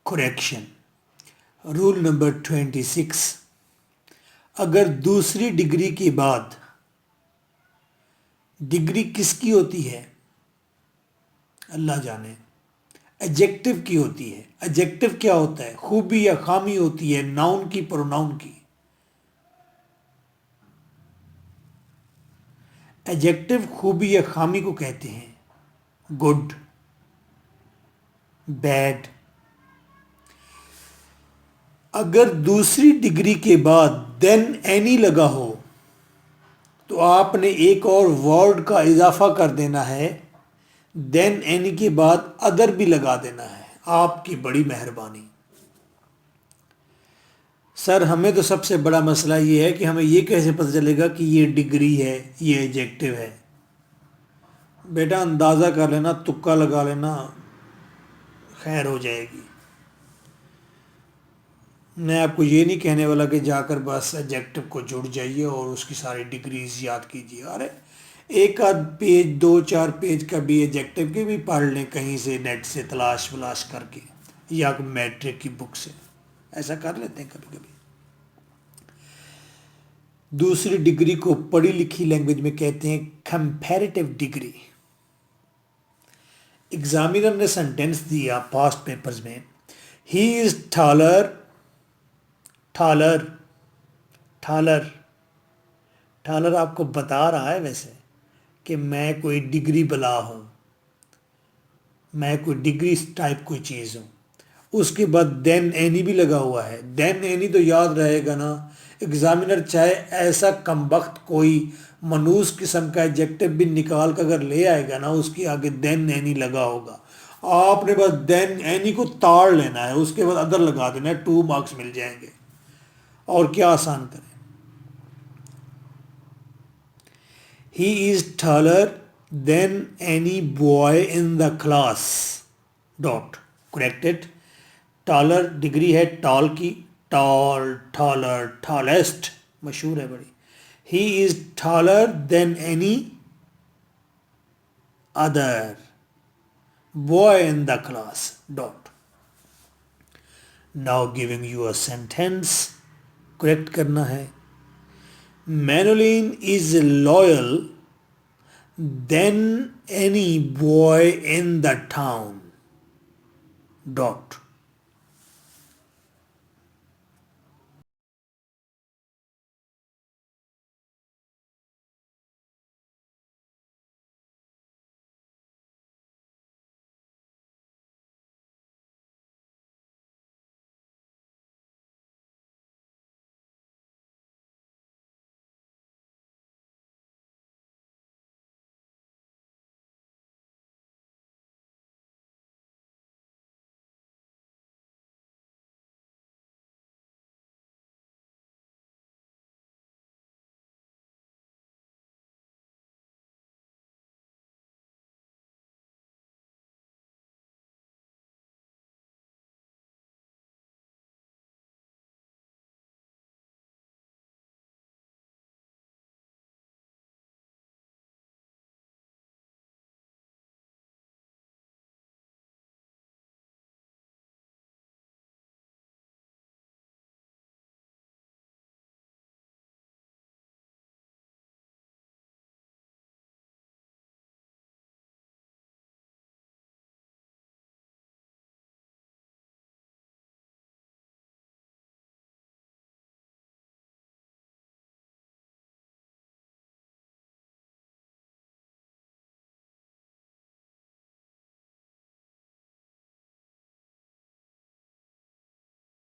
Correction. Rule number 26, अगर दूसरी degree के बाद डिग्री किसकी होती है अल्लाह जाने, एडजेक्टिव की होती है। एडजेक्टिव क्या होता है? खूबी या खामी होती है नाउन की, प्रोनाउन की। एडजेक्टिव खूबी या खामी को कहते हैं गुड, बैड। अगर दूसरी डिग्री के बाद देन एनी लगा हो तो आपने एक और वर्ड का इजाफा कर देना है, देन एनी के बाद अदर भी लगा देना है। आपकी बड़ी मेहरबानी। सर हमें तो सबसे बड़ा मसला ये है कि हमें ये कैसे पता चलेगा कि ये डिग्री है, ये एडजेक्टिव है। बेटा अंदाज़ा कर लेना, तुक्का लगा लेना, खैर हो जाएगी। मैं आपको ये नहीं कहने वाला कि जाकर बस एडजेक्टिव को जुड़ जाइए और उसकी सारी डिग्रीज याद कीजिए। अरे एक आध पेज, 2-4 पेज का भी एडजेक्टिव के भी पढ़ लें कहीं से, नेट से तलाश वलाश करके, या मैट्रिक की बुक से। ऐसा कर लेते हैं कभी कभी। दूसरी डिग्री को पढ़ी लिखी लैंग्वेज में कहते हैं कंपैरेटिव डिग्री। एग्जामिनर ने सेंटेंस दिया पास्ट पेपर्स में, he is taller, taller, taller. Taller आपको बता रहा है वैसे कि मैं कोई डिग्री बला हूँ, मैं कोई डिग्री टाइप कोई चीज़ हूँ। उसके बाद देन एनी भी लगा हुआ है। देन एनी तो याद रहेगा ना। एग्जामिनर चाहे ऐसा कमबख्त कोई मनूस किस्म का एडजेक्टिव भी निकाल कर अगर ले आएगा ना, उसके आगे देन एनी लगा होगा। आपने बस देन एनी को ताड़ लेना है, उसके बाद अदर लगा देना है, 2 मार्क्स मिल जाएंगे। और क्या आसान करें। He is taller than any boy in the class. Dot. Corrected. Taller degree है tall की, tall, taller, tallest मशहूर है बड़ी। He is taller than any other boy in the class. Dot. Now giving you a sentence. Correct करना है। Manoline is loyal than any boy in the town. Dot.